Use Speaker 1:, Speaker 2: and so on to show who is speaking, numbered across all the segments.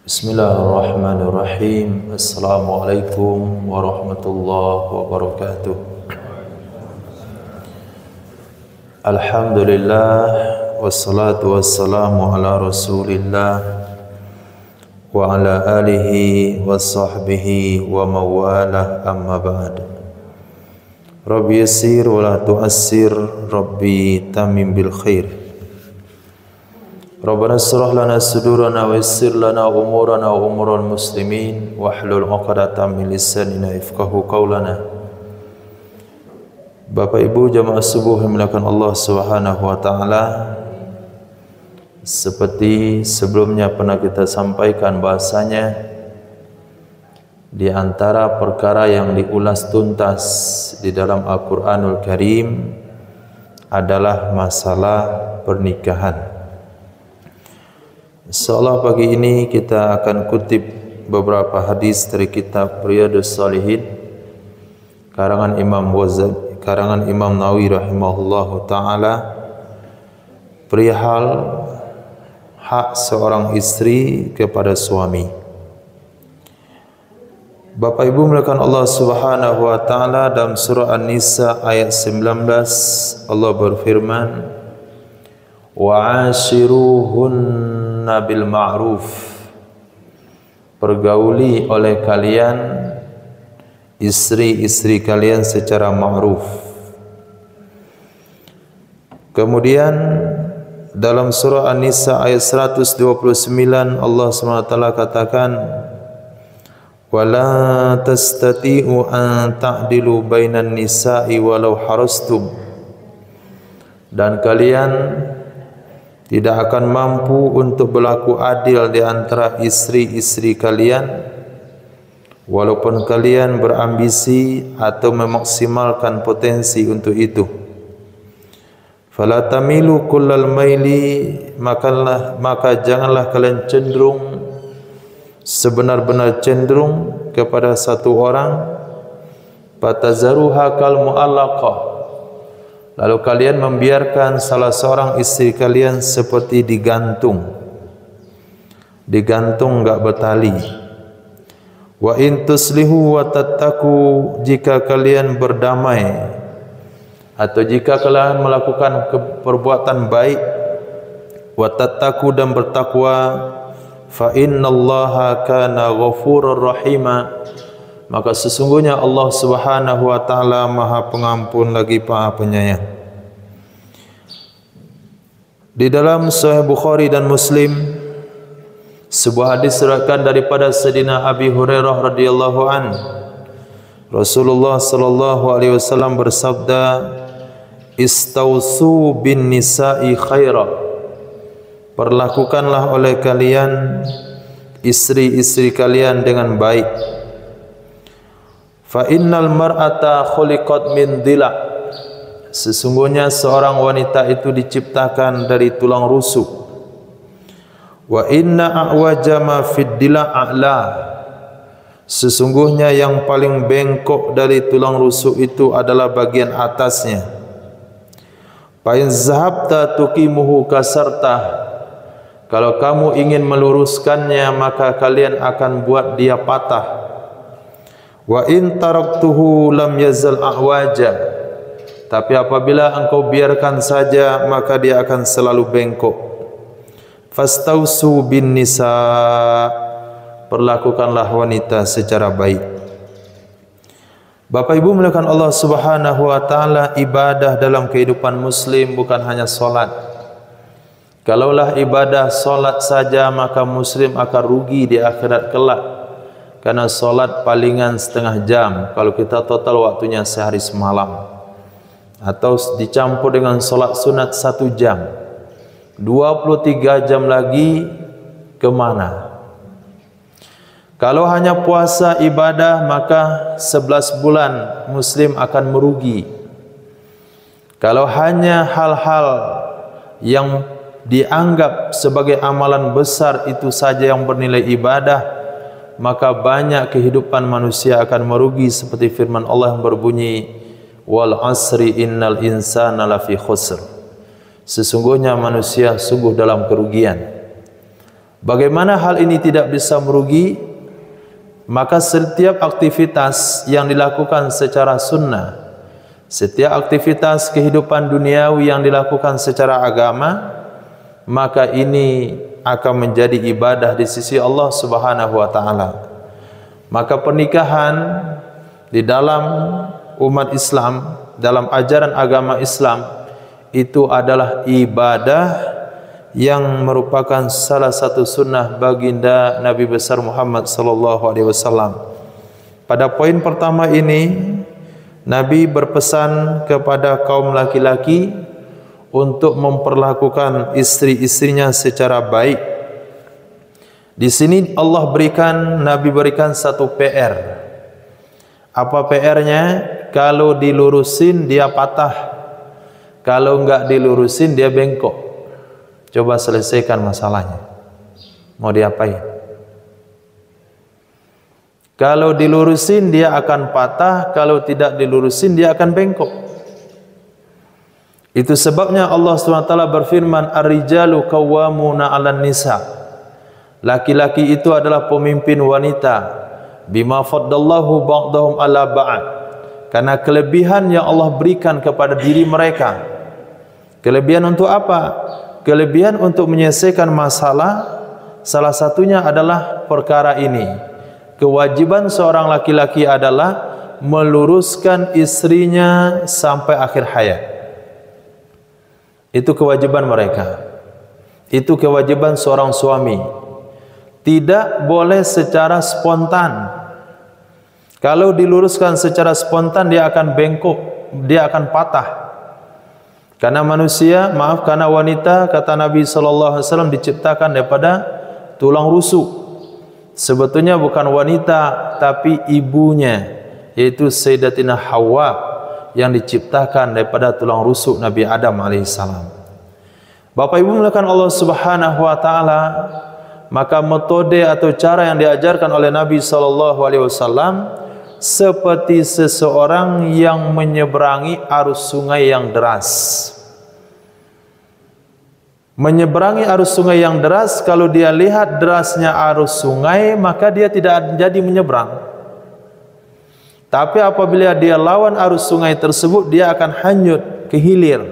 Speaker 1: Bismillahirrahmanirrahim. Assalamualaikum warahmatullahi wabarakatuh. Alhamdulillah, wassalatu wassalamu ala rasulillah wa ala alihi wa sahbihi wa mawalah, amma ba'd. Rabbi yassir wa la tu'assir, Rabbi tamim bil khair. Rabbana shrah lana sudurana wa yassir lana umurana wa umural muslimin wahlul 'uqdatam min lisanina yafqahu qawlana. Bapak Ibu jamaah subuh yang dimuliakan Allah Subhanahu wa taala, seperti sebelumnya pernah kita sampaikan bahasanya di antara perkara yang diulas tuntas di dalam Al-Qur'anul Karim adalah masalah pernikahan. Insyaallah pagi ini kita akan kutip beberapa hadis dari kitab Riyadhus Shalihin karangan Imam Nawawi rahimahullahu taala perihal hak seorang istri kepada suami. Bapak Ibu mulakan Allah Subhanahu wa taala dalam surah An-Nisa ayat 19 Allah berfirman, wa'ashiruhunna bil ma'ruf, pergauli oleh kalian istri-istri kalian secara ma'ruf. Kemudian dalam surah An-Nisa ayat 129 Allah SWT katakan, wala tastati'u an ta'dilu bainan nisa'i walau harastum, dan kalian tidak akan mampu untuk berlaku adil di antara istri-istri kalian walaupun kalian berambisi atau memaksimalkan potensi untuk itu. Fala tamilu kullal maili, maka janganlah kalian cenderung sebenar-benar cenderung kepada satu orang, fatazaruha kal mu'allaqah, lalu kalian membiarkan salah seorang istri kalian seperti digantung enggak bertali. Wa in tuslihu wa tattaqu, jika kalian berdamai atau jika kalian melakukan perbuatan baik, wa tattaqu, dan bertakwa, fa innallaha kana ghafurur rahima, maka sesungguhnya Allah Subhanahu wa taala Maha Pengampun lagi Maha Penyayang. Di dalam Sahih Bukhari dan Muslim sebuah hadis diriwayatkan daripada Sayyidina Abi Hurairah radhiyallahu an, Rasulullah sallallahu alaihi wasallam bersabda, istausu bin nisa'i khaira, perlakukanlah oleh kalian istri-istri kalian dengan baik. Fa innal mar'ata khuliqat min dila', sesungguhnya seorang wanita itu diciptakan dari tulang rusuk. Wa inna a'waja ma fid dila' a'la, sesungguhnya yang paling bengkok dari tulang rusuk itu adalah bagian atasnya. Fa in zahabta tuqimuhu kasarta, kalau kamu ingin meluruskannya maka kalian akan buat dia patah. Wa in taraktuhu lam yazal a'waja, tapi apabila engkau biarkan saja maka dia akan selalu bengkok. Fastausu bin nisa, perlakukanlah wanita secara baik. Bapak Ibu mulakan Allah Subhanahu wa taala, ibadah dalam kehidupan muslim bukan hanya solat. Kalaulah ibadah solat saja maka muslim akan rugi di akhirat kelak, karena solat palingan setengah jam kalau kita total waktunya sehari semalam, atau dicampur dengan solat sunat 1 jam, 23 jam lagi kemana? Kalau hanya puasa ibadah maka 11 bulan muslim akan merugi. Kalau hanya hal-hal yang dianggap sebagai amalan besar itu saja yang bernilai ibadah, maka banyak kehidupan manusia akan merugi, seperti firman Allah yang berbunyi, wal asri innal insana lafi khusr, sesungguhnya manusia sungguh dalam kerugian. Bagaimana hal ini tidak bisa merugi? Maka setiap aktivitas yang dilakukan secara sunnah, setiap aktivitas kehidupan duniawi yang dilakukan secara agama, maka ini akan menjadi ibadah di sisi Allah Subhanahu wa taala. Maka pernikahan di dalam umat Islam, dalam ajaran agama Islam, itu adalah ibadah yang merupakan salah satu sunnah baginda Nabi besar Muhammad sallallahu alaihi wasallam. Pada poin pertama ini, Nabi berpesan kepada kaum laki-laki untuk memperlakukan istri-istrinya secara baik. Di sini Nabi berikan satu PR. Apa PR-nya? Kalau dilurusin dia patah, kalau enggak dilurusin dia bengkok. Coba selesaikan masalahnya. Mau diapain? Kalau dilurusin dia akan patah, kalau tidak dilurusin dia akan bengkok. Itu sebabnya Allah SWT berfirman, Ar-rijalu qawwamuna 'alan nisa. Laki-laki itu adalah pemimpin wanita. Bima faddallahu ba'dahum 'ala ba'd. Karena kelebihan yang Allah berikan kepada diri mereka. Kelebihan untuk apa? Kelebihan untuk menyelesaikan masalah, salah satunya adalah perkara ini. Kewajiban seorang laki-laki adalah meluruskan istrinya sampai akhir hayat. Itu kewajiban mereka. Itu kewajiban seorang suami. Tidak boleh secara spontan. Kalau diluruskan secara spontan dia akan bengkok, dia akan patah. Karena karena wanita, kata Nabi SAW, diciptakan daripada tulang rusuk. Sebetulnya bukan wanita, tapi ibunya, yaitu Sayyidatina Hawa, yang diciptakan daripada tulang rusuk Nabi Adam AS. Bapak Ibu mulakan Allah Subhanahu wa taala, maka metode atau cara yang diajarkan oleh Nabi SAW seperti seseorang yang menyeberangi arus sungai yang deras. Menyeberangi arus sungai yang deras, kalau dia lihat derasnya arus sungai, maka dia tidak jadi menyeberang. Tapi apabila dia lawan arus sungai tersebut, dia akan hanyut ke hilir.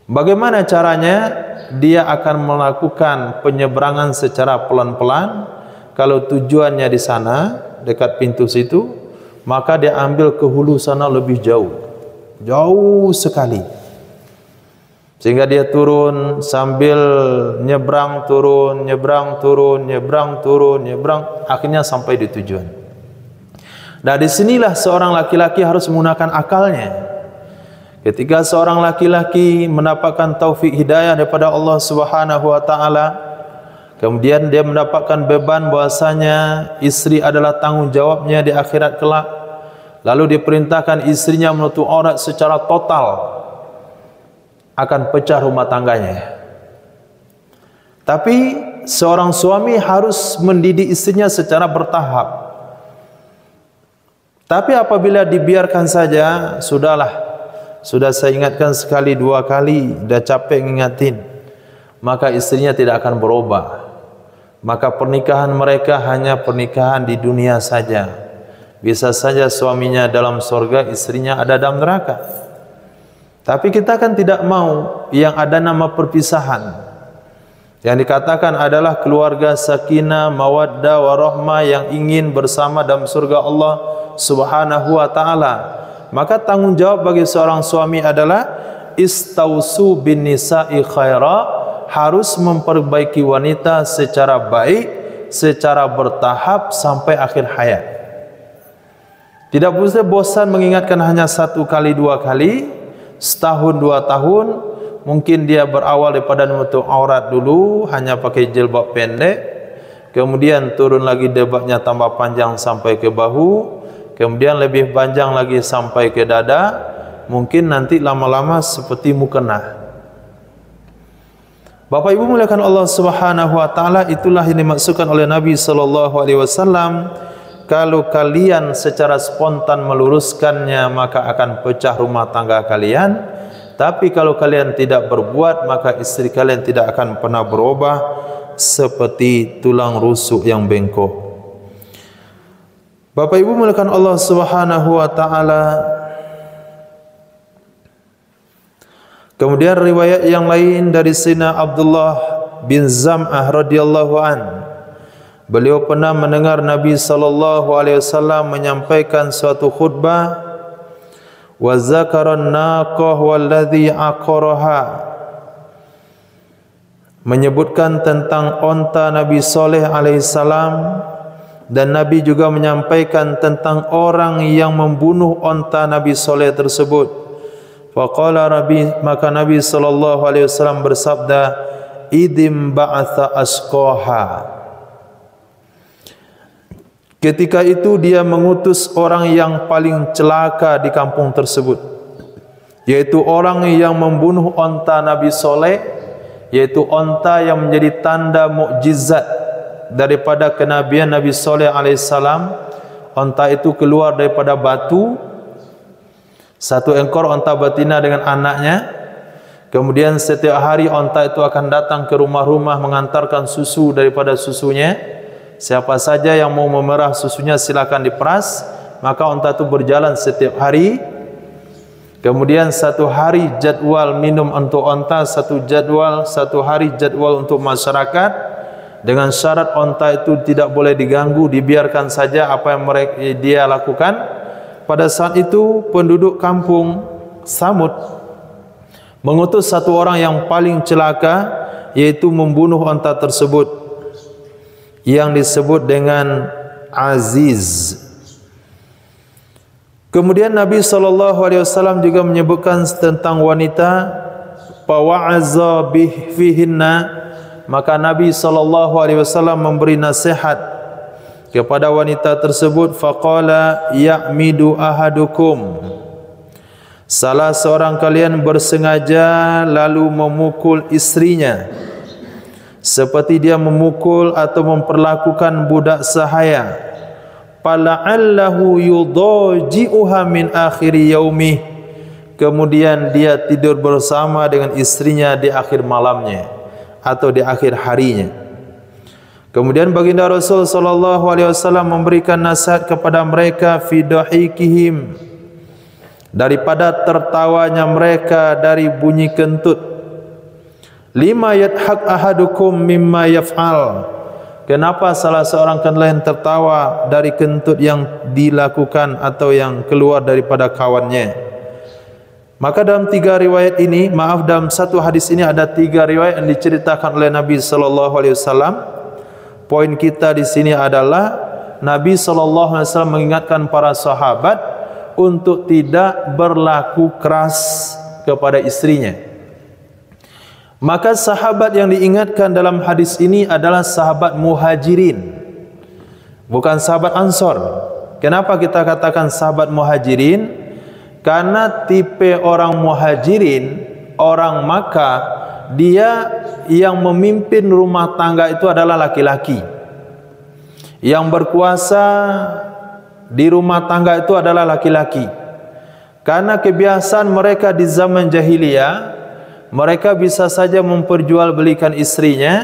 Speaker 1: Bagaimana caranya? Dia akan melakukan penyeberangan secara pelan-pelan. Kalau tujuannya di sana, dekat pintu situ, maka dia ambil ke hulu sana lebih jauh. Jauh sekali. Sehingga dia turun sambil nyebrang turun, nyebrang turun, nyebrang turun, nyebrang, akhirnya sampai di tujuan. Nah, disinilah seorang laki-laki harus menggunakan akalnya. Ketika seorang laki-laki mendapatkan taufik hidayah daripada Allah Subhanahu wa taala, kemudian dia mendapatkan beban bahwasanya istri adalah tanggung jawabnya di akhirat kelak, lalu diperintahkan istrinya menutup aurat secara total, akan pecah rumah tangganya. Tapi seorang suami harus mendidik istrinya secara bertahap. Tapi apabila dibiarkan saja, sudah saya ingatkan sekali dua kali, dah capek ngingatin, maka istrinya tidak akan berubah. Maka pernikahan mereka hanya pernikahan di dunia saja. Bisa saja suaminya dalam surga, istrinya ada dalam neraka. Tapi kita kan tidak mau yang ada nama perpisahan. Yang dikatakan adalah keluarga sakinah, mawaddah, warahmah yang ingin bersama dalam surga Allah Subhanahu wa taala. Maka tanggung jawab bagi seorang suami adalah istausu bin nisa'i khaira, harus memperbaiki wanita secara baik, secara bertahap sampai akhir hayat. Tidak boleh bosan mengingatkan hanya satu kali, dua kali, setahun, 2 tahun, mungkin dia berawal daripada menutup aurat dulu, hanya pakai jilbab pendek, kemudian turun lagi debatnya tambah panjang sampai ke bahu, kemudian lebih panjang lagi sampai ke dada, mungkin nanti lama-lama seperti mukena. Bapak Ibu muliakan Allah Subhanahu wa taala, itulah yang dimaksudkan oleh Nabi sallallahu alaihi wasallam. Kalau kalian secara spontan meluruskannya, maka akan pecah rumah tangga kalian. Tapi kalau kalian tidak berbuat, maka istri kalian tidak akan pernah berubah. seperti tulang rusuk yang bengkok. Bapak Ibu mulakan Allah Subhanahu wa taala. Kemudian riwayat yang lain dari Sayyidina Abdullah bin Zam'ah radhiyallahu an. Beliau pernah mendengar Nabi sallallahu alaihi wasallam menyampaikan suatu khutbah, wa zakaran naqah walladhi aqaraha, menyebutkan tentang onta Nabi Saleh alaihissalam, dan Nabi juga menyampaikan tentang orang yang membunuh onta Nabi Saleh tersebut. Faqala Rabbi, maka Nabi sallallahu alaihi wasallam bersabda, idim ba'atha asqaha. Ketika itu dia mengutus orang yang paling celaka di kampung tersebut, yaitu orang yang membunuh onta Nabi Saleh, yaitu onta yang menjadi tanda mukjizat daripada kenabian Nabi Saleh alaihissalam. Onta itu keluar daripada batu, satu ekor onta betina dengan anaknya. Kemudian setiap hari onta itu akan datang ke rumah-rumah mengantarkan susu daripada susunya. Siapa saja yang mau memerah susunya silakan diperas. Maka onta itu berjalan setiap hari. Kemudian satu hari jadwal minum untuk onta, satu hari jadwal untuk masyarakat, dengan syarat onta itu tidak boleh diganggu, dibiarkan saja apa yang dia lakukan. Pada saat itu penduduk kampung Samud mengutus satu orang yang paling celaka, yaitu membunuh onta tersebut yang disebut dengan Aziz. Kemudian Nabi SAW juga menyebutkan tentang wanita, fawa'aza fihinna, maka Nabi SAW memberi nasihat kepada wanita tersebut. Faqala ya'midu ahadukum, salah seorang kalian bersengaja lalu memukul istrinya seperti dia memukul atau memperlakukan budak sahaya, fala'allahu yudaji'uha min akhiri yaumih, kemudian dia tidur bersama dengan istrinya di akhir malamnya atau di akhir harinya. Kemudian baginda Rasul sallallahu alaihi wasallam memberikan nasihat kepada mereka fi dahikihim, daripada tertawanya mereka dari bunyi kentut. Lima yadhak ahadukum mimma yaf'al, kenapa salah seorang kalian tertawa dari kentut yang dilakukan atau yang keluar daripada kawannya. Maka dalam dalam satu hadis ini ada 3 riwayat yang diceritakan oleh Nabi sallallahu alaihi wasallam. Poin kita di sini adalah Nabi sallallahu alaihi wasallam mengingatkan para sahabat untuk tidak berlaku keras kepada istrinya. Maka sahabat yang diingatkan dalam hadis ini adalah sahabat Muhajirin, bukan sahabat Ansor. Kenapa kita katakan sahabat Muhajirin? Karena tipe orang Muhajirin, orang Makkah, dia yang memimpin rumah tangga itu adalah laki-laki. Yang berkuasa di rumah tangga itu adalah laki-laki. Karena kebiasaan mereka di zaman jahiliyah, mereka bisa saja memperjualbelikan istrinya.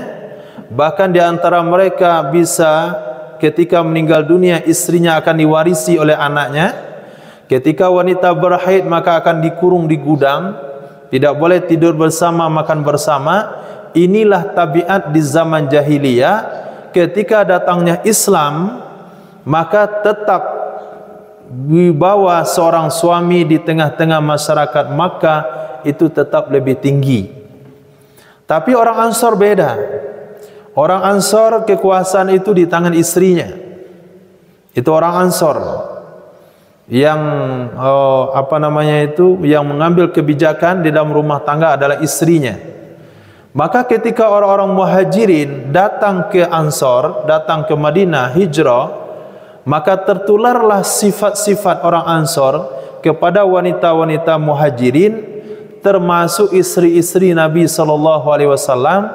Speaker 1: Bahkan di antara mereka bisa ketika meninggal dunia istrinya akan diwarisi oleh anaknya. Ketika wanita berhaid maka akan dikurung di gudang, tidak boleh tidur bersama, makan bersama. Inilah tabiat di zaman jahiliyah. Ketika datangnya Islam, maka tetap wibawa seorang suami di tengah-tengah masyarakat Makkah itu tetap lebih tinggi. Tapi orang Ansor beda. Orang Ansor kekuasaan itu di tangan istrinya. Itu orang Ansor yang yang mengambil kebijakan di dalam rumah tangga adalah istrinya. Maka ketika orang-orang Muhajirin datang ke Ansor, datang ke Madinah hijrah, maka tertularlah sifat-sifat orang Ansor kepada wanita-wanita Muhajirin, termasuk istri-istri Nabi sallallahu alaihi wasallam.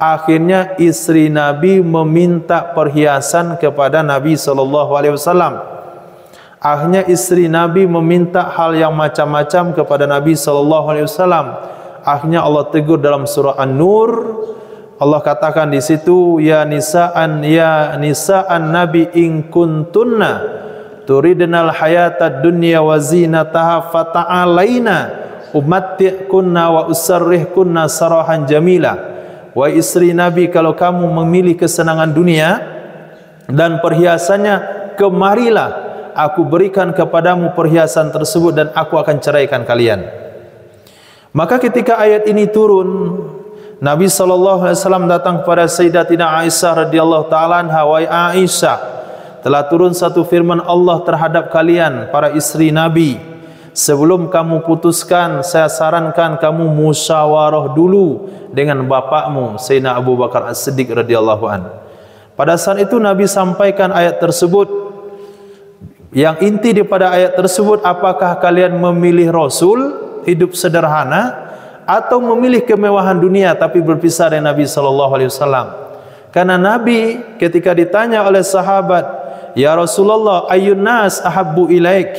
Speaker 1: Akhirnya istri Nabi meminta perhiasan kepada Nabi sallallahu alaihi wasallam. Akhirnya istri Nabi meminta hal yang macam-macam kepada Nabi sallallahu alaihi wasallam. Akhirnya Allah tegur dalam surah An-Nur, Allah katakan di situ, ya nisaan nabi in kuntunna turidnal hayatad dunya wa zinataha fata'alaina umatti'kunna wa usarrihkunna sarahan jamila. Wahai istri Nabi, kalau kamu memilih kesenangan dunia dan perhiasannya, kemarilah aku berikan kepadamu perhiasan tersebut dan aku akan ceraikan kalian. Maka ketika ayat ini turun, Nabi SAW datang kepada Sayyidatina Aisyah radhiyallahu ta'ala anha, wahai Aisyah, telah turun satu firman Allah terhadap kalian para istri Nabi. Sebelum kamu putuskan, saya sarankan kamu musyawarah dulu dengan bapakmu Sayyidina Abu Bakar As-Siddiq radhiyallahu anhu. Pada saat itu Nabi sampaikan ayat tersebut. Yang inti daripada ayat tersebut, apakah kalian memilih Rasul hidup sederhana atau memilih kemewahan dunia tapi berpisah dengan Nabi sallallahu alaihi wasallam? Karena Nabi ketika ditanya oleh sahabat, ya Rasulullah, ayyun nas ahabbu ilaik,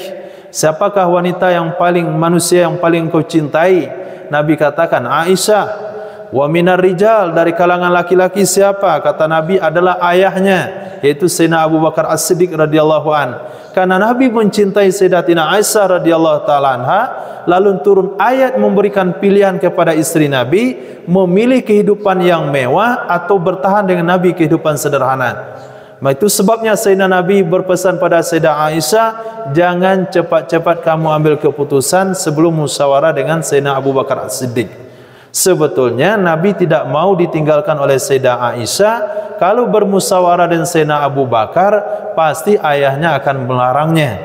Speaker 1: siapakah wanita yang paling, manusia yang paling kau cintai? Nabi katakan Aisyah. Wa minar rijal, dari kalangan laki-laki siapa? Kata Nabi adalah ayahnya, yaitu Sayyidina Abu Bakar As-Siddiq radhiyallahu an. Karena Nabi mencintai Sayyidatina Aisyah radhiyallahu taala anha, lalu turun ayat memberikan pilihan kepada istri Nabi memilih kehidupan yang mewah atau bertahan dengan Nabi kehidupan sederhana. Itu sebabnya Sayyidina Nabi berpesan pada Sayyidah Aisyah, jangan cepat-cepat kamu ambil keputusan sebelum musyawarah dengan Sayyidina Abu Bakar As-Siddiq. Sebetulnya Nabi tidak mau ditinggalkan oleh Sayyidah Aisyah. Kalau bermusyawarah dengan Sayyidina Abu Bakar, pasti ayahnya akan melarangnya.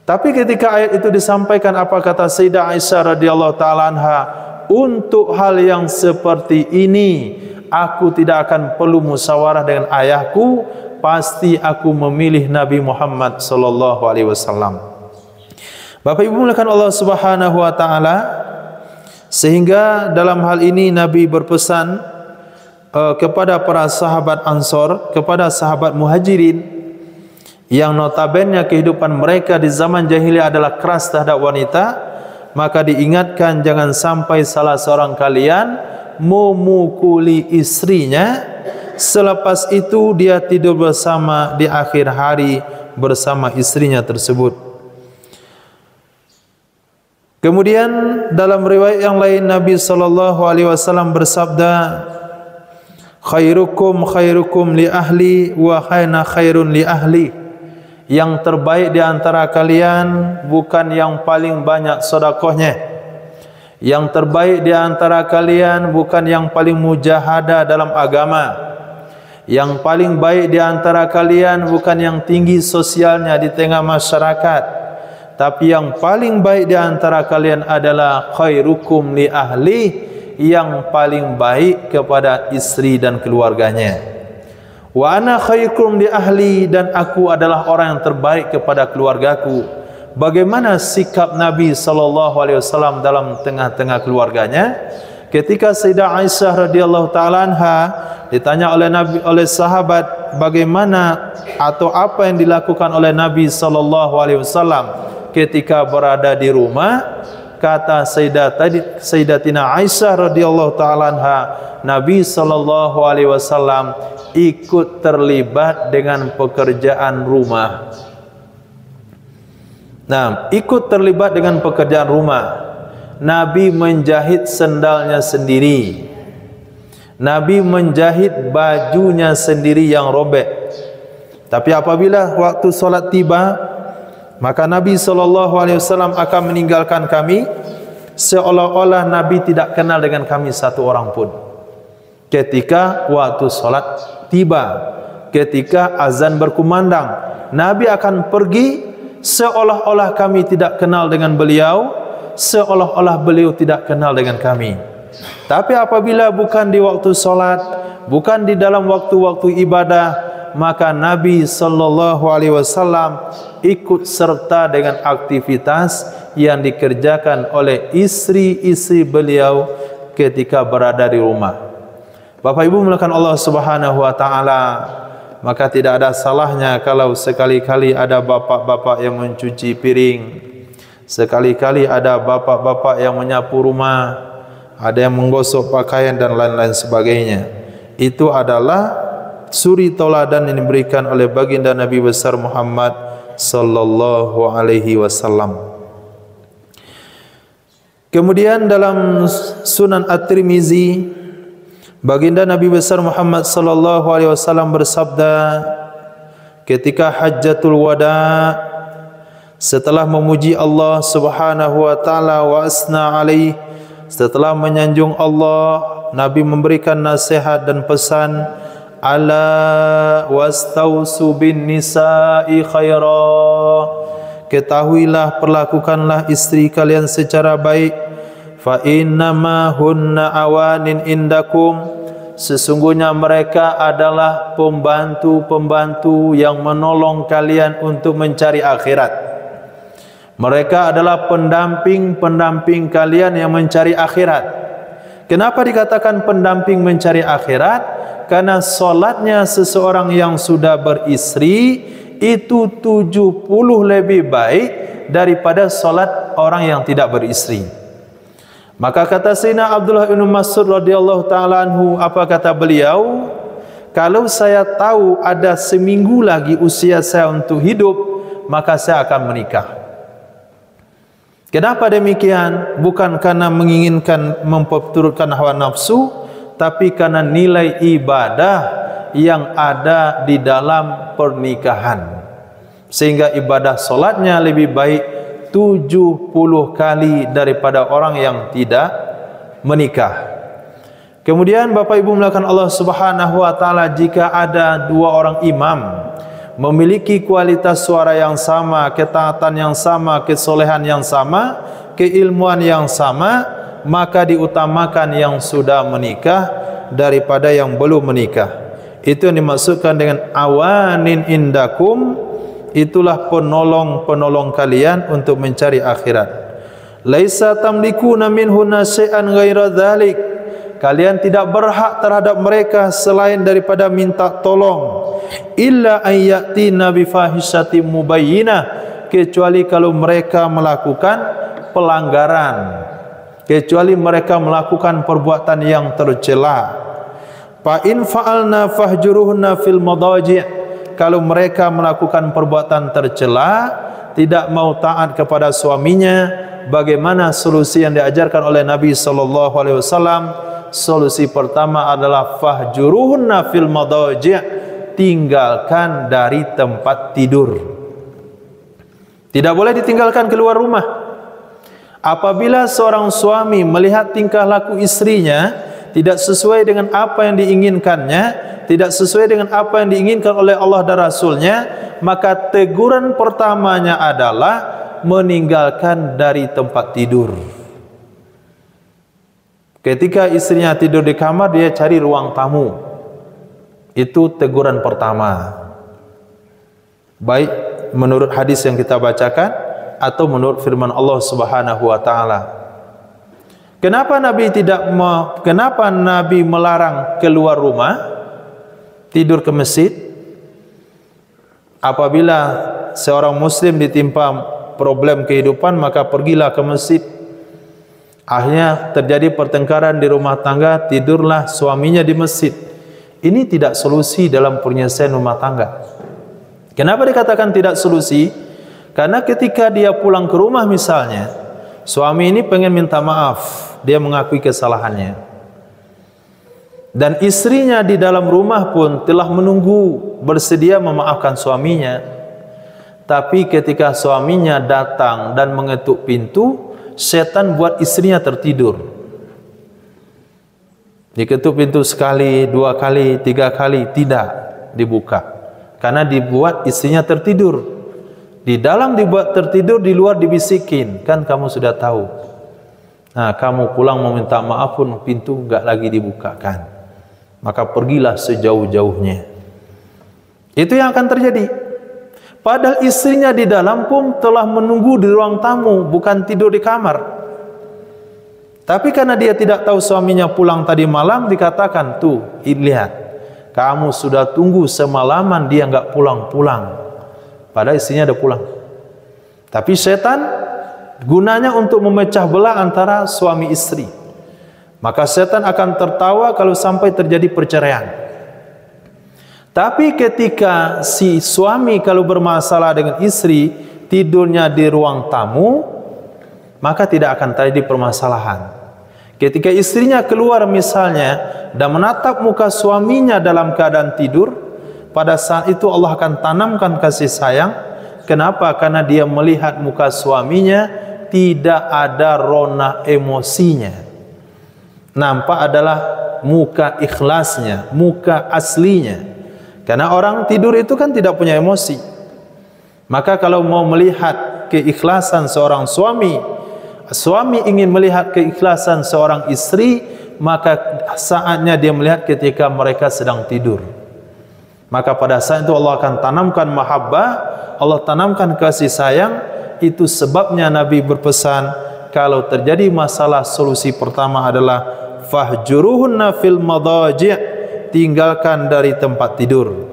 Speaker 1: Tapi ketika ayat itu disampaikan, apa kata Sayyidah Aisyah radhiyallahu taala anha? Untuk hal yang seperti ini, aku tidak akan perlu musyawarah dengan ayahku, pasti aku memilih Nabi Muhammad sallallahu alaihi wasallam. Bapak Ibu mulakan Allah Subhanahu wa taala, sehingga dalam hal ini Nabi berpesan kepada para sahabat Ansor, kepada sahabat Muhajirin yang notabene kehidupan mereka di zaman jahiliyah adalah keras terhadap wanita, maka diingatkan jangan sampai salah seorang kalian memukuli istrinya, selepas itu dia tidur bersama di akhir hari bersama istrinya tersebut. Kemudian dalam riwayat yang lain Nabi SAW bersabda, khairukum khairukum li ahli wa khayna khairun li ahli. Yang terbaik di antara kalian bukan yang paling banyak sedekahnya. Yang terbaik di antara kalian bukan yang paling mujahadah dalam agama. Yang paling baik di antara kalian bukan yang tinggi sosialnya di tengah masyarakat. Tapi yang paling baik di antara kalian adalah khairukum li ahli, yang paling baik kepada istri dan keluarganya. Wa ana khairukum li ahli, dan aku adalah orang yang terbaik kepada keluargaku. Bagaimana sikap Nabi SAW dalam tengah-tengah keluarganya? Ketika Sayyidah Aisyah radhiyallahu taala anha ditanya oleh Nabi, oleh sahabat, bagaimana atau apa yang dilakukan oleh Nabi SAW ketika berada di rumah, kata Sayyidatina Aisyah radhiyallahu taala anha, Nabi sallallahu alaihi wasallam ikut terlibat dengan pekerjaan rumah. Nah, ikut terlibat dengan pekerjaan rumah. Nabi menjahit sendalnya sendiri. Nabi menjahit bajunya sendiri yang robek. Tapi apabila waktu solat tiba, maka Nabi SAW akan meninggalkan kami seolah-olah Nabi tidak kenal dengan kami satu orang pun. Ketika waktu solat tiba, ketika azan berkumandang, Nabi akan pergi seolah-olah kami tidak kenal dengan beliau, seolah-olah beliau tidak kenal dengan kami. Tapi apabila bukan di waktu solat, bukan di dalam waktu-waktu ibadah, maka Nabi SAW ikut serta dengan aktivitas yang dikerjakan oleh istri-istri beliau ketika berada di rumah. Bapak Ibu mulakan Allah Subhanahu wa taala, maka tidak ada salahnya kalau sekali-kali ada bapak-bapak yang mencuci piring, sekali-kali ada bapak-bapak yang menyapu rumah, ada yang menggosok pakaian dan lain-lain sebagainya. Itu adalah suri tauladan yang diberikan oleh baginda Nabi besar Muhammad sallallahu alaihi wasallam. Kemudian dalam Sunan At-Tirmizi, baginda Nabi besar Muhammad sallallahu alaihi wasallam bersabda ketika Hajjatul Wada, setelah memuji Allah Subhanahu wa taala wa asna alaihi, setelah menyanjung Allah, Nabi memberikan nasihat dan pesan, ala wastausu bin nisa'i khaira, ketahuilah, perlakukanlah istri kalian secara baik, fa innama hunna awanin indakum, sesungguhnya mereka adalah pembantu-pembantu yang menolong kalian untuk mencari akhirat. Mereka adalah pendamping-pendamping kalian yang mencari akhirat. Kenapa dikatakan pendamping mencari akhirat? Karena solatnya seseorang yang sudah beristri itu 70 lebih baik daripada solat orang yang tidak beristri. Maka kata Sayyidina Abdullah bin Mas'ud radhiyallahu ta'ala anhu, apa kata beliau? Kalau saya tahu ada seminggu lagi usia saya untuk hidup, maka saya akan menikah. Kenapa demikian? Bukan karena menginginkan memperturutkan hawa nafsu, tapi karena nilai ibadah yang ada di dalam pernikahan. Sehingga ibadah solatnya lebih baik 70 kali daripada orang yang tidak menikah. Kemudian Bapak Ibu melakukan Allah Subhanahu wa taala, jika ada dua orang imam memiliki kualitas suara yang sama, ketaatan yang sama, kesolehan yang sama, keilmuan yang sama, maka diutamakan yang sudah menikah daripada yang belum menikah. Itu yang dimaksudkan dengan awanin indakum, itulah penolong-penolong kalian untuk mencari akhirat. Laisa tamlikuna minhunna syai'an ghaira dzalik, kalian tidak berhak terhadap mereka selain daripada minta tolong, illa ayyatina bifahishatin mubayyinah, kecuali kalau mereka melakukan pelanggaran, kecuali mereka melakukan perbuatan yang tercela. Fa in fa'alna fahjuruhunna fil madaji', kalau mereka melakukan perbuatan tercela, tidak mau taat kepada suaminya, bagaimana solusi yang diajarkan oleh Nabi sallallahu alaihi wasallam? Solusi pertama adalah fahjuruhunna fil madaji', tinggalkan dari tempat tidur. Tidak boleh ditinggalkan keluar rumah. Apabila seorang suami melihat tingkah laku istrinya tidak sesuai dengan apa yang diinginkannya, tidak sesuai dengan apa yang diinginkan oleh Allah dan Rasulnya, maka teguran pertamanya adalah meninggalkan dari tempat tidur. Ketika istrinya tidur di kamar, dia cari ruang tamu. Itu teguran pertama. Baik menurut hadis yang kita bacakan atau menurut firman Allah Subhanahu wa taala. Kenapa Nabi melarang keluar rumah, tidur ke masjid? Apabila seorang muslim ditimpa problem kehidupan, maka pergilah ke masjid. Akhirnya terjadi pertengkaran di rumah tangga, tidurlah suaminya di masjid. Ini tidak solusi dalam penyelesaian rumah tangga. Kenapa dikatakan tidak solusi? Karena ketika dia pulang ke rumah misalnya, suami ini pengen minta maaf, dia mengakui kesalahannya, dan istrinya di dalam rumah pun telah menunggu, bersedia memaafkan suaminya. Tapi ketika suaminya datang dan mengetuk pintu, setan buat istrinya tertidur. Diketuk pintu sekali, dua kali, tiga kali, tidak dibuka, karena dibuat istrinya tertidur. Di dalam dibuat tertidur, di luar dibisikin, kan kamu sudah tahu. Nah, kamu pulang meminta maaf pun pintu enggak lagi dibukakan. Maka pergilah sejauh-jauhnya. Itu yang akan terjadi. Padahal istrinya di dalam pun telah menunggu di ruang tamu, bukan tidur di kamar. Tapi karena dia tidak tahu suaminya pulang tadi malam, dikatakan, tuh, lihat, kamu sudah tunggu semalaman dia enggak pulang-pulang. Padahal istrinya ada pulang. Tapi setan gunanya untuk memecah belah antara suami istri. Maka setan akan tertawa kalau sampai terjadi perceraian. Tapi ketika si suami kalau bermasalah dengan istri, tidurnya di ruang tamu, maka tidak akan terjadi permasalahan. Ketika istrinya keluar misalnya dan menatap muka suaminya dalam keadaan tidur, pada saat itu Allah akan tanamkan kasih sayang. Kenapa? Karena dia melihat muka suaminya tidak ada rona emosinya. Nampak adalah muka ikhlasnya, muka aslinya. Karena orang tidur itu kan tidak punya emosi. Maka kalau mau melihat keikhlasan seorang suami, suami ingin melihat keikhlasan seorang istri, maka saatnya dia melihat ketika mereka sedang tidur. Maka pada saat itu Allah akan tanamkan mahabbah, Allah tanamkan kasih sayang. Itu sebabnya Nabi berpesan, kalau terjadi masalah, solusi pertama adalah fahjuruhunna fil madaji', tinggalkan dari tempat tidur.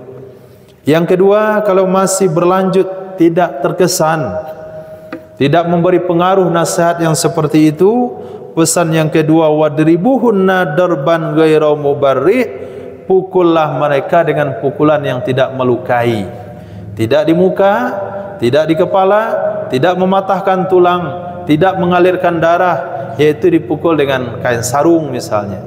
Speaker 1: Yang kedua, kalau masih berlanjut tidak terkesan, tidak memberi pengaruh nasihat yang seperti itu, pesan yang kedua, wadribuhunna darban ghairu mubarrih, pukullah mereka dengan pukulan yang tidak melukai. Tidak di muka, tidak di kepala, tidak mematahkan tulang, tidak mengalirkan darah, yaitu dipukul dengan kain sarung misalnya,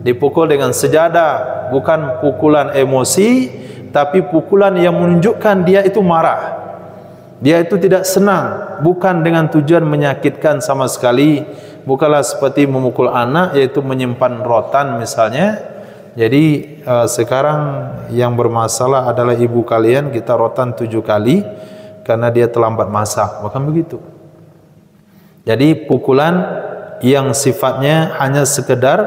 Speaker 1: dipukul dengan sejadah, bukan pukulan emosi, tapi pukulan yang menunjukkan dia itu marah, dia itu tidak senang, bukan dengan tujuan menyakitkan sama sekali. Bukanlah seperti memukul anak, yaitu menyimpan rotan misalnya. Jadi sekarang yang bermasalah adalah ibu kalian, kita rotan 7 kali karena dia terlambat masak, bukan begitu. Jadi pukulan yang sifatnya hanya sekedar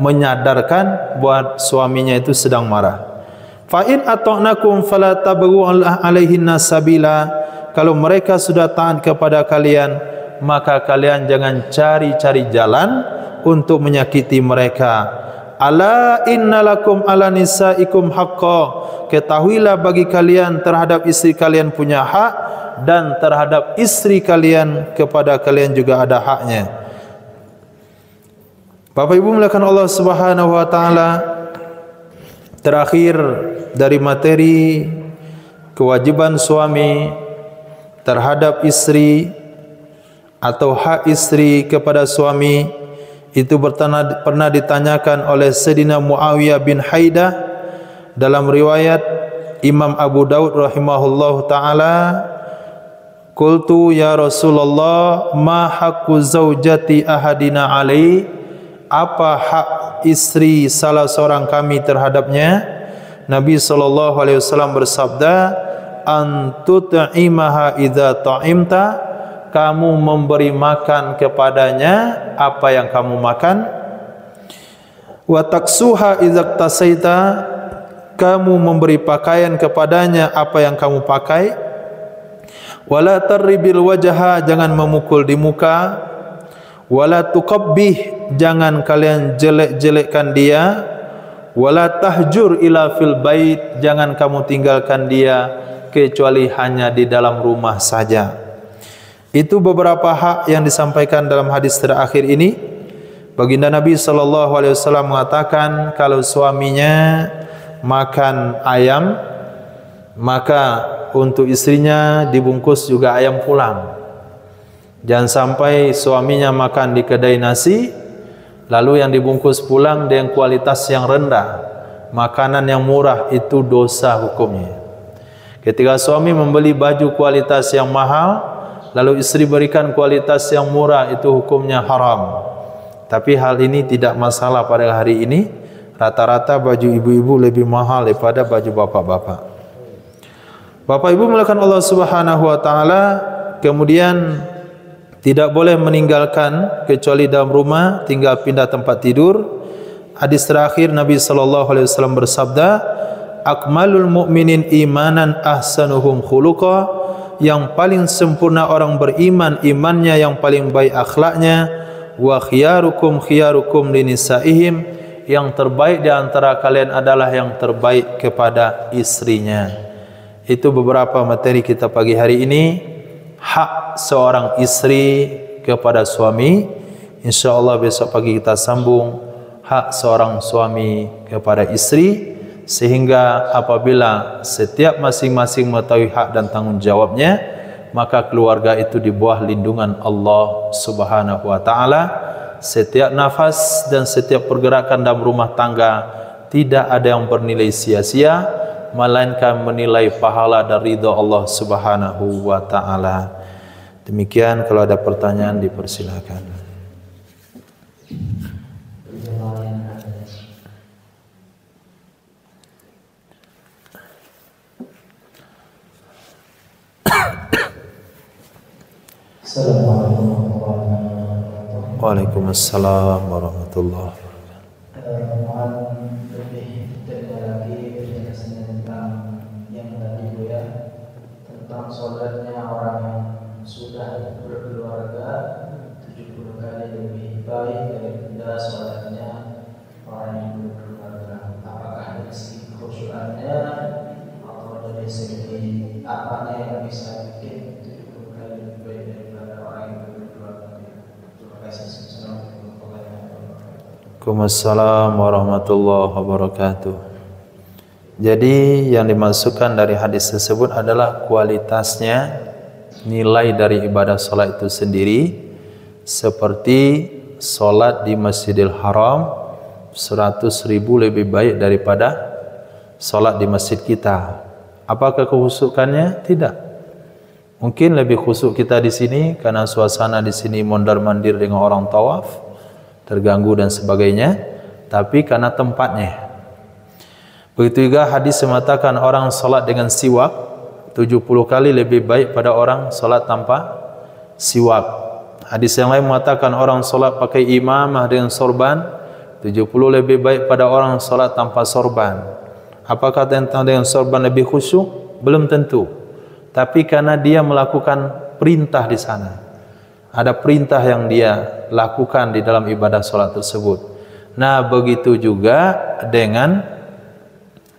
Speaker 1: menyadarkan buat suaminya itu sedang marah. Fa in ata'nakum fala tabghu alaihinna sabila, kalau mereka sudah taat kepada kalian, maka kalian jangan cari-cari jalan untuk menyakiti mereka. Ala innalakum ala nisaikum haqqa, ketahuilah bagi kalian terhadap istri kalian punya hak, dan terhadap istri kalian kepada kalian juga ada haknya. Bapak Ibu mulakan Allah Subhanahu wa taala, terakhir dari materi kewajiban suami terhadap istri atau hak istri kepada suami, itu pernah ditanyakan oleh Sayyidina Muawiyah bin Haidah dalam riwayat Imam Abu Daud rahimahullahu taala, qultu ya Rasulullah ma haqqu zaujati ahadina alaihi, apa hak istri salah seorang kami terhadapnya? Nabi SAW bersabda, antut'imaha idza ta'imta, kamu memberi makan kepadanya apa yang kamu makan. Wa taksuha idza tasaita, kamu memberi pakaian kepadanya apa yang kamu pakai. Wala tarribil wajha, jangan memukul di muka. Wala tuqabbih, jangan kalian jelek-jelekkan dia. Wala tahjur ila fil bait, jangan kamu tinggalkan dia kecuali hanya di dalam rumah saja. Itu beberapa hak yang disampaikan dalam hadis terakhir ini. Baginda Nabi SAW mengatakan, kalau suaminya makan ayam, maka untuk istrinya dibungkus juga ayam pulang. Jangan sampai suaminya makan di kedai nasi, lalu yang dibungkus pulang dengan kualitas yang rendah, makanan yang murah, itu dosa hukumnya. Ketika suami membeli baju kualitas yang mahal, lalu istri berikan kualitas yang murah, itu hukumnya haram. Tapi hal ini tidak masalah pada hari ini. Rata-rata baju ibu-ibu lebih mahal daripada baju bapak-bapak. Bapak Ibu mulakan Allah Subhanahu wa taala, kemudian tidak boleh meninggalkan kecuali dalam rumah, tinggal pindah tempat tidur. Hadis terakhir Nabi SAW bersabda, akmalul mu'minin imanan ahsanuhum khuluqa, yang paling sempurna orang beriman imannya yang paling baik akhlaknya. Wa khiyarukum khiyarukum linisaihim, yang terbaik di antara kalian adalah yang terbaik kepada istrinya. Itu beberapa materi kita pagi hari ini. Hak seorang istri kepada suami. Insyaallah besok pagi kita sambung hak seorang suami kepada istri, sehingga apabila setiap masing-masing mengetahui hak dan tanggung jawabnya, maka keluarga itu di bawah lindungan Allah Subhanahu wa taala. Setiap nafas dan setiap pergerakan dalam rumah tangga tidak ada yang bernilai sia-sia, melainkan menilai pahala dan ridha Allah Subhanahu wa taala. Demikian, kalau ada pertanyaan dipersilakan.
Speaker 2: Assalamualaikum warahmatullahi wabarakatuh.
Speaker 1: Waalaikumsalam warahmatullahi wabarakatuh.
Speaker 2: Mohon lebih detail lagi penjelasan tentang yang tadi Bu ya, tentang sholatnya orang yang sudah berkeluarga 70 kali lebih baik daripada sholatnya orang yang belum berkeluarga. Apakah dari segi khusyukannya atau dari segi apanya yang bisa bikin 70 kali lebih baik daripada orang yang belum berkeluarga? Terima kasih.
Speaker 1: Waalaikumsalam warahmatullahi wabarakatuh. Jadi yang dimasukkan dari hadis tersebut adalah kualitasnya, nilai dari ibadah sholat itu sendiri, seperti sholat di Masjidil Haram 100.000 lebih baik daripada sholat di masjid kita. Apakah kehusukannya? Tidak. Mungkin lebih khusuk kita di sini karena suasana di sini mondar-mandir dengan orang tawaf, terganggu dan sebagainya, tapi karena tempatnya. Begitu juga hadis mengatakan orang salat dengan siwak 70 kali lebih baik pada orang salat tanpa siwak. Hadis yang lain mengatakan orang salat pakai imamah dengan sorban 70 lebih baik pada orang salat tanpa sorban. Apakah tentang dengan sorban lebih khusyuk? Belum tentu. Tapi karena dia melakukan perintah di sana, ada perintah yang dia lakukan di dalam ibadah sholat tersebut. Nah, begitu juga dengan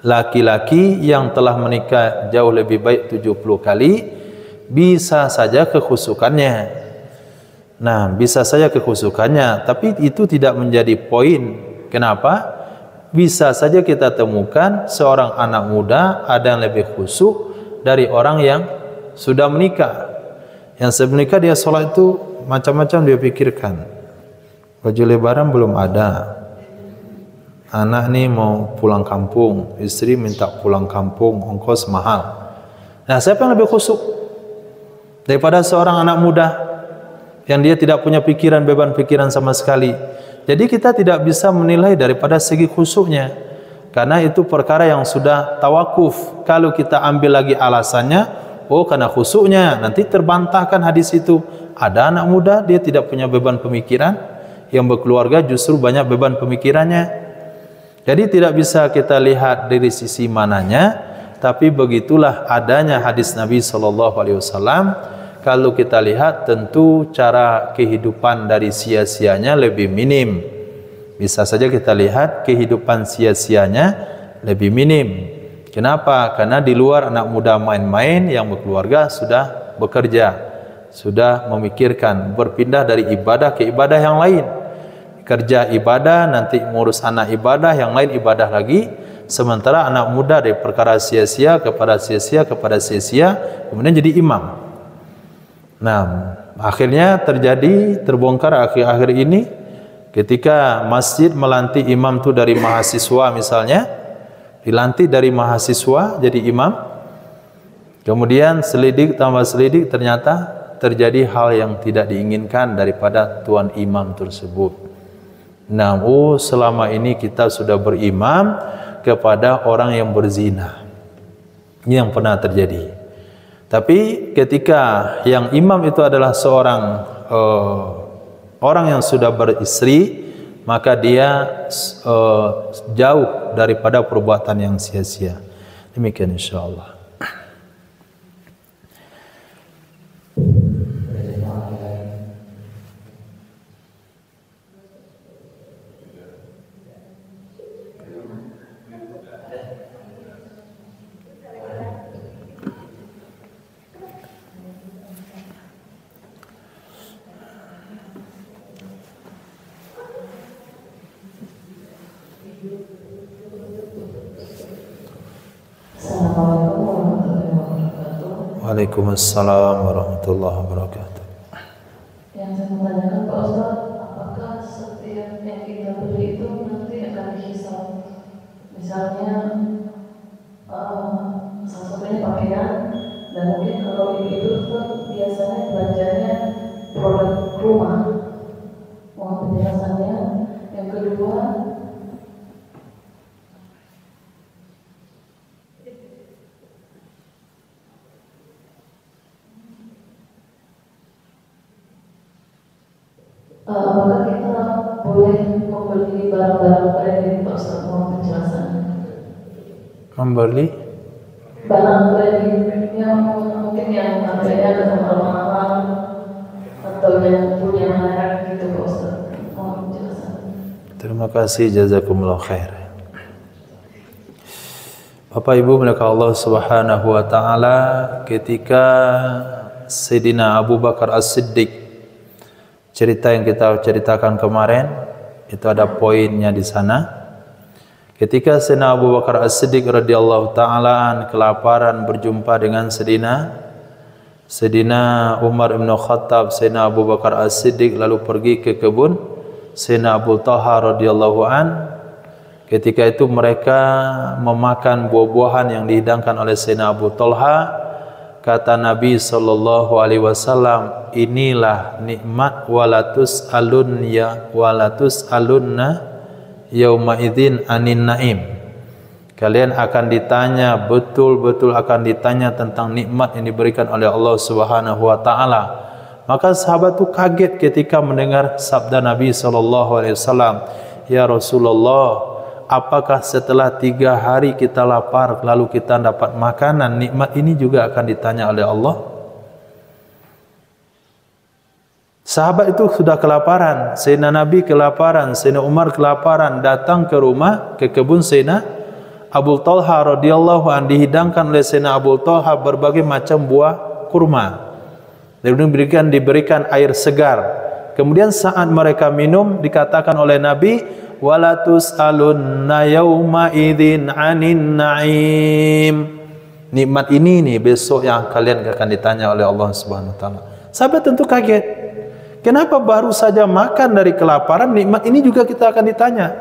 Speaker 1: laki-laki yang telah menikah jauh lebih baik 70 kali, bisa saja kekhusukannya. Nah, bisa saja kekhusukannya, tapi itu tidak menjadi poin. Kenapa? Bisa saja kita temukan seorang anak muda ada yang lebih khusyuk dari orang yang sudah menikah. Yang sebelum menikah dia sholat itu macam-macam dia pikirkan. Baju lebaran belum ada, anak nih mau pulang kampung, istri minta pulang kampung, ongkos mahal. Nah, siapa yang lebih khusyuk daripada seorang anak muda yang dia tidak punya pikiran, beban pikiran sama sekali? Jadi kita tidak bisa menilai daripada segi khusyuknya, karena itu perkara yang sudah tawakuf. Kalau kita ambil lagi alasannya, oh karena khusyuknya, nanti terbantahkan hadis itu. Ada anak muda dia tidak punya beban pemikiran, yang berkeluarga justru banyak beban pemikirannya. Jadi tidak bisa kita lihat dari sisi mananya, tapi begitulah adanya hadis Nabi SAW. Kalau kita lihat tentu cara kehidupan dari sia-sianya lebih minim. Bisa saja kita lihat kehidupan sia-sianya lebih minim. Kenapa? Karena di luar anak muda main-main, yang berkeluarga sudah bekerja, sudah memikirkan berpindah dari ibadah ke ibadah yang lain. Kerja ibadah, nanti ngurus anak ibadah, yang lain ibadah lagi. Sementara anak muda dari perkara sia-sia kepada sia-sia kepada sia-sia, kemudian jadi imam. Nah, akhirnya terbongkar akhir-akhir ini ketika masjid melantik imam itu dari mahasiswa misalnya, dilantik dari mahasiswa jadi imam, kemudian selidik tambah selidik ternyata terjadi hal yang tidak diinginkan daripada tuan imam tersebut. Nah, selama ini kita sudah berimam kepada orang yang berzina. Ini yang pernah terjadi. Tapi ketika yang imam itu adalah seorang orang yang sudah beristri, maka dia jauh daripada perbuatan yang sia-sia. Demikian insyaallah.
Speaker 3: Assalamualaikum warahmatullahi wabarakatuh.
Speaker 1: Waalaikumsalam warahmatullahi wabarakatuh.
Speaker 3: Yang saya mau tanyakan Pak Ustaz, apakah setiap yang kita beli itu nanti akan dihisab? Misalnya salah satunya pakaian, dan mungkin kalau itu biasanya belanjanya produk rumah. Mohon penjelasannya. Yang kedua, apakah kita boleh membeli barang-barang kredit? Pak Ustaz, mohon penjelasannya.
Speaker 1: Membeli
Speaker 3: Barang kredit yang mungkin yang harganya mahal atau yang punya merek gitu Pak Ustaz. Mohon penjelasannya.
Speaker 1: Terima kasih, jazakumullah khair. Bapak Ibu mulakan Allah Subhanahu wa taala, ketika Sayyidina Abu Bakar As-Siddiq, cerita yang kita ceritakan kemarin itu ada poinnya di sana. Ketika Sayyidina Abu Bakar As-Siddiq radhiyallahu taala kelaparan berjumpa dengan Sayyidina Umar bin Khattab, Sayyidina Abu Bakar As-Siddiq lalu pergi ke kebun Sayyidina Abu Talha radhiyallahu an. Ketika itu mereka memakan buah-buahan yang dihidangkan oleh Sayyidina Abu Talha. Kata Nabi sallallahu alaihi wasallam, inilah nikmat walatus alunna yauma idzin anin naim. Kalian akan ditanya, betul-betul akan ditanya tentang nikmat yang diberikan oleh Allah Subhanahu wa taala. Maka sahabat itu kaget ketika mendengar sabda Nabi sallallahu alaihi wasallam, "Ya Rasulullah, apakah setelah 3 hari kita lapar lalu kita dapat makanan, nikmat ini juga akan ditanya oleh Allah?" Sahabat itu sudah kelaparan, Sayyidina Nabi kelaparan, Sayyidina Umar kelaparan, datang ke rumah, ke kebun Sayyidina Abu Talha radhiyallahu an, dihidangkan oleh Sayyidina Abu Talha berbagai macam buah kurma. Diberikan air segar. Kemudian saat mereka minum, dikatakan oleh Nabi, walatus alunna yauma idzin anin naim. Nikmat ini nih besok yang kalian akan ditanya oleh Allah Subhanahu wa taala. Sahabat tentu kaget. Kenapa baru saja makan dari kelaparan, nikmat ini juga kita akan ditanya?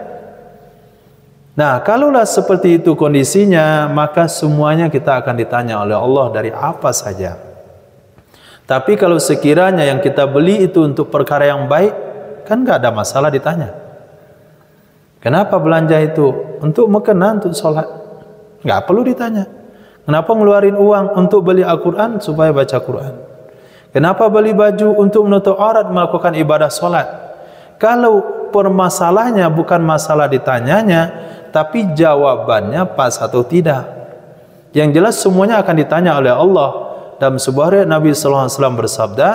Speaker 1: Nah, kalaulah seperti itu kondisinya, maka semuanya kita akan ditanya oleh Allah dari apa saja. Tapi kalau sekiranya yang kita beli itu untuk perkara yang baik, kan nggak ada masalah ditanya. Kenapa belanja itu? Untuk mukena, untuk sholat. Nggak perlu ditanya. Kenapa ngeluarin uang untuk beli Al-Quran supaya baca Quran? Kenapa beli baju untuk menutup aurat melakukan ibadah sholat? Kalau permasalahannya bukan masalah ditanyanya, tapi jawabannya pas atau tidak. Yang jelas semuanya akan ditanya oleh Allah. Dalam sebuah riwayat Nabi sallallahu alaihi wasallam bersabda,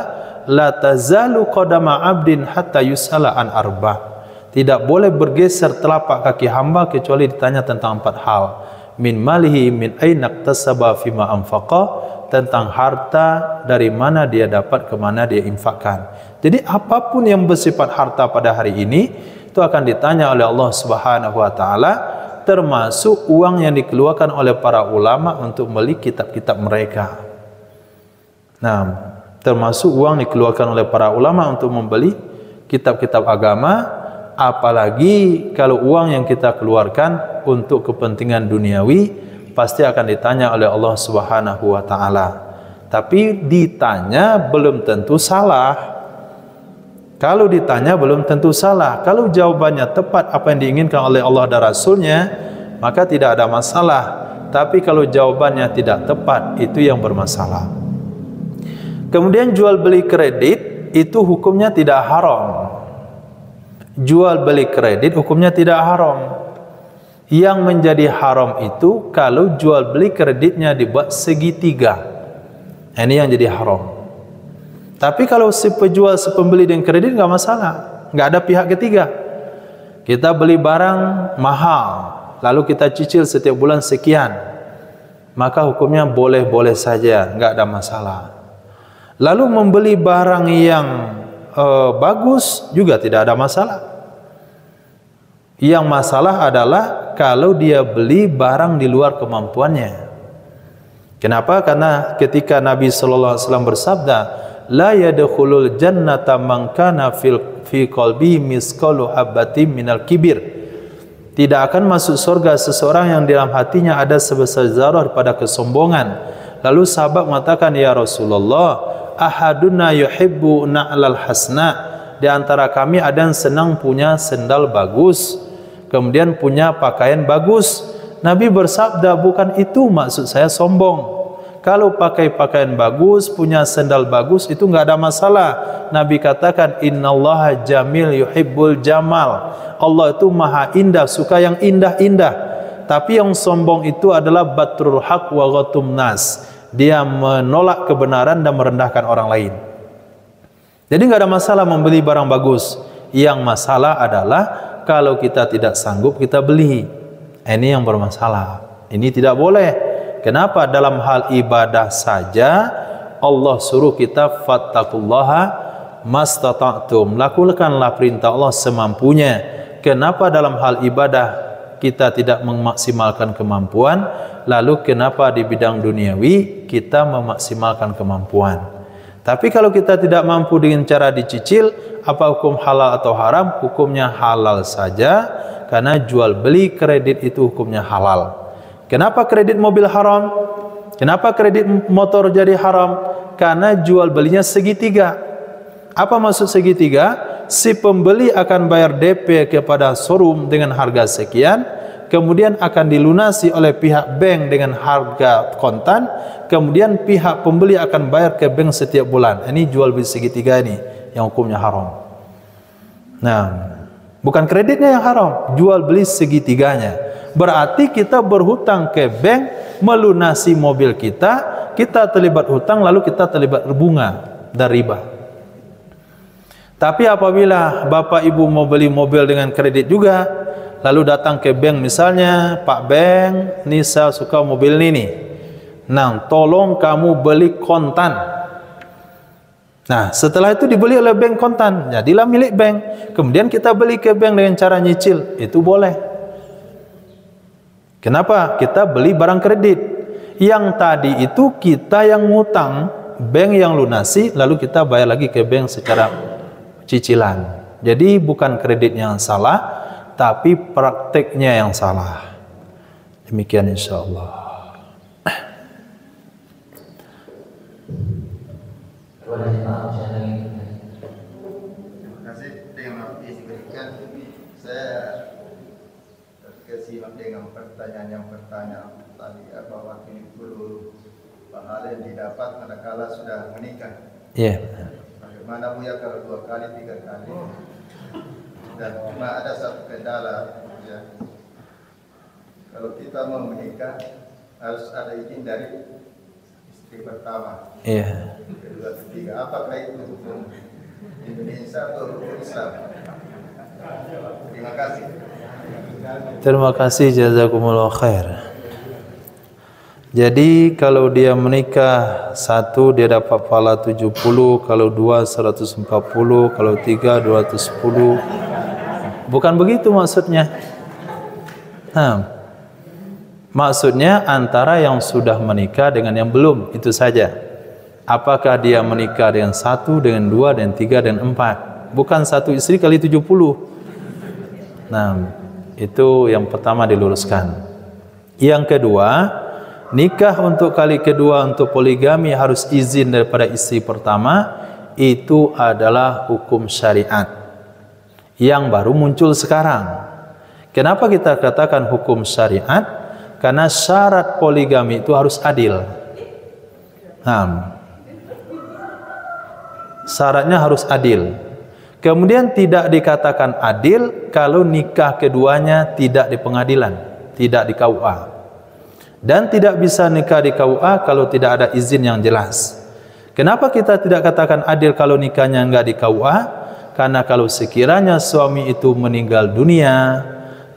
Speaker 1: la tazalu qadama 'abdin hatta yus'ala an arba'. Tidak boleh bergeser telapak kaki hamba kecuali ditanya tentang 4 hal. Min malihi min aina iktasaba fima anfaqa, tentang harta dari mana dia dapat, ke mana dia infakkan. Jadi apapun yang bersifat harta pada hari ini itu akan ditanya oleh Allah Subhanahu wa taala, termasuk uang yang dikeluarkan oleh para ulama untuk membeli kitab-kitab mereka. Nah, termasuk uang dikeluarkan oleh para ulama untuk membeli kitab-kitab agama, apalagi kalau uang yang kita keluarkan untuk kepentingan duniawi, pasti akan ditanya oleh Allah Subhanahu wa taala. Tapi ditanya belum tentu salah. Kalau ditanya belum tentu salah. Kalau jawabannya tepat apa yang diinginkan oleh Allah dan Rasulnya, maka tidak ada masalah. Tapi kalau jawabannya tidak tepat, itu yang bermasalah. Kemudian jual beli kredit itu hukumnya tidak haram. Jual beli kredit hukumnya tidak haram. Yang menjadi haram itu kalau jual beli kreditnya dibuat segitiga. Ini yang jadi haram. Tapi kalau si penjual, si pembeli dengan kredit nggak masalah, nggak ada pihak ketiga. Kita beli barang mahal, lalu kita cicil setiap bulan sekian, maka hukumnya boleh-boleh saja, nggak ada masalah. Lalu membeli barang yang bagus juga tidak ada masalah. Yang masalah adalah kalau dia beli barang di luar kemampuannya. Kenapa? Karena ketika Nabi sallallahu alaihi wasallam bersabda, la yadkhulul jannata man kana fi qalbi misqalu habatin minal kibir. Tidak akan masuk surga seseorang yang dalam hatinya ada sebesar zarah pada kesombongan. Lalu sahabat mengatakan, ya Rasulullah, ahaduna yuhibbu na'lal hasna. Di antara kami ada yang senang punya sendal bagus, kemudian punya pakaian bagus. Nabi bersabda, bukan itu maksud saya sombong. Kalau pakai pakaian bagus, punya sendal bagus, itu enggak ada masalah. Nabi katakan, innallaha jamil yuhibbul jamal. Allah itu maha indah, suka yang indah-indah. Tapi yang sombong itu adalah batrul haq wa ghatum nas. Dia menolak kebenaran dan merendahkan orang lain. Jadi enggak ada masalah membeli barang bagus. Yang masalah adalah kalau kita tidak sanggup, kita beli. Ini yang bermasalah. Ini tidak boleh. Kenapa? Dalam hal ibadah saja Allah suruh kita fattaqullaha mastata'tum. Lakukanlah perintah Allah semampunya. Kenapa dalam hal ibadah kita tidak memaksimalkan kemampuan? Lalu kenapa di bidang duniawi kita memaksimalkan kemampuan? Tapi kalau kita tidak mampu dengan cara dicicil, apa hukum halal atau haram? Hukumnya halal saja, karena jual beli kredit itu hukumnya halal. Kenapa kredit mobil haram? Kenapa kredit motor jadi haram? Karena jual belinya segitiga. Apa maksud segitiga? Si pembeli akan bayar DP kepada showroom dengan harga sekian, kemudian akan dilunasi oleh pihak bank dengan harga kontan, kemudian pihak pembeli akan bayar ke bank setiap bulan. Ini jual beli segitiga ini yang hukumnya haram. Nah, bukan kreditnya yang haram, jual beli segitiganya. Berarti kita berhutang ke bank melunasi mobil kita, kita terlibat hutang lalu kita terlibat bunga dan riba. Tapi apabila bapak ibu mau beli mobil dengan kredit juga, lalu datang ke bank misalnya, Pak Bank, ini saya suka mobil ini nih. Nah, tolong kamu beli kontan. Nah, setelah itu dibeli oleh bank kontan, jadilah milik bank. Kemudian kita beli ke bank dengan cara nyicil, itu boleh. Kenapa? Kita beli barang kredit. Yang tadi itu kita yang ngutang, bank yang lunasi, lalu kita bayar lagi ke bank secara cicilan. Jadi bukan kreditnya yang salah, tapi prakteknya yang salah. Demikian insyaallah.
Speaker 2: Terima
Speaker 4: kasih. Dengan waktu yang diberikan, saya terkesima dengan pertanyaan yang pertanyaan tadi, bahwa kini perlu pahala yang didapat manakala sudah menikah.
Speaker 1: Iya.
Speaker 4: Bagaimana Buya kalau 2 kali 3 kali? Dan cuma ada satu kendala, ya. Kalau kita mau menikah harus ada izin dari istri pertama.
Speaker 1: Iya.
Speaker 4: Kedua, ketiga. Apakah itu hukum Indonesia atau hukum Islam? Terima kasih.
Speaker 1: Terima kasih, jazakumullah khair. Jadi kalau dia menikah 1 dia dapat pahala 70, kalau 2 140, kalau 3 210. Bukan begitu maksudnya. Maksudnya antara yang sudah menikah dengan yang belum, itu saja. Apakah dia menikah dengan 1, dengan 2, dengan 3, dan 4? Bukan 1 istri kali 70. Nah, itu yang pertama diluruskan. Yang kedua, nikah untuk kali kedua untuk poligami harus izin daripada istri pertama. Itu adalah hukum syariat yang baru muncul sekarang. Kenapa kita katakan hukum syariat? Karena syarat poligami itu harus adil. Syaratnya harus adil. Kemudian tidak dikatakan adil kalau nikah keduanya tidak di pengadilan, tidak di KUA. Dan tidak bisa nikah di KUA kalau tidak ada izin yang jelas. Kenapa kita tidak katakan adil kalau nikahnya enggak di KUA? Karena kalau sekiranya suami itu meninggal dunia,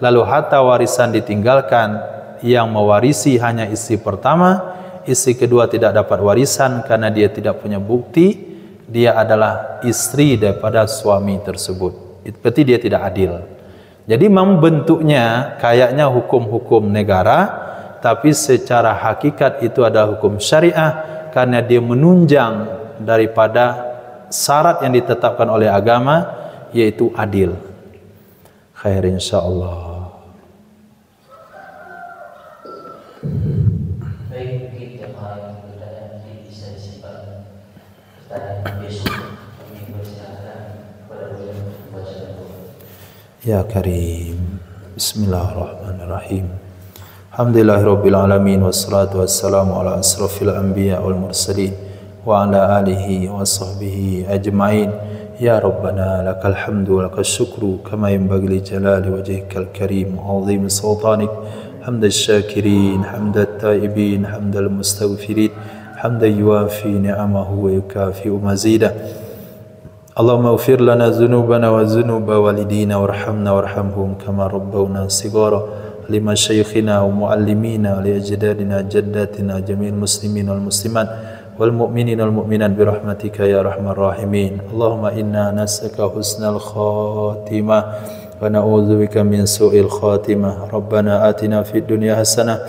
Speaker 1: lalu harta warisan ditinggalkan, yang mewarisi hanya istri pertama, istri kedua tidak dapat warisan karena dia tidak punya bukti dia adalah istri daripada suami tersebut. Berarti dia tidak adil. Jadi memang bentuknya kayaknya hukum-hukum negara, tapi secara hakikat itu adalah hukum syariah karena dia menunjang daripada syarat yang ditetapkan oleh agama, yaitu adil. Khair insyaallah.
Speaker 2: Baik, mungkin jemaah yang bertanya nanti bisa disimpan pertanyaan besok. Kami persilakan kepada beliau untuk membaca doa.
Speaker 1: Ya Karim, Bismillahirrahmanirrahim. Alhamdulillahirabbil alamin wassalatu wassalamu ala asrofil anbiya wal mursalin wa ala alihi wa sahbihi ajma'in. Ya Rabbana lakal hamdu wa lakal syukru kama yanbaghi li jalali wajhikal karim wa 'azimi sultanik. Hamdal syakirin, hamdat taibin, hamdal mustaghfirin, hamdan yuafi ni'amahu wa yukafi'u mazidah. Allahumma ighfir lana dhunubana wa dhunuba walidina warhamna warhamhum kama rabbawna shighara. Lima syaikhina wa muallimina li ajdadina jaddatina jami'il muslimin wal muslimat wal mu'minin wal mu'minat bi rahmatika ya arhamar rahimin. Allahumma inna nas'aluka husnal khatimah wa na'udzubika min su'il khatimah. Rabbana atina fid dunya hasanah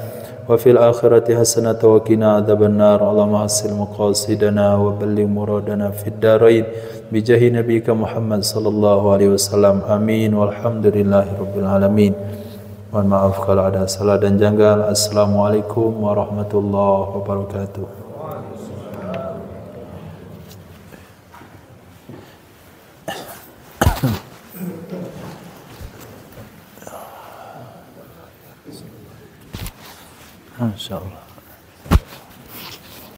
Speaker 1: wa fil akhirati hasanah wa qina adzabannar. Allahumma hassil maqasidana wa balligh muradana fid darain bijahi nabiyika Muhammad sallallahu alaihi wasallam. Amin walhamdulillahirabbil alamin. Mohon maaf kalau ada salah dan janggal. Assalamualaikum warahmatullahi wabarakatuh. Insyaallah.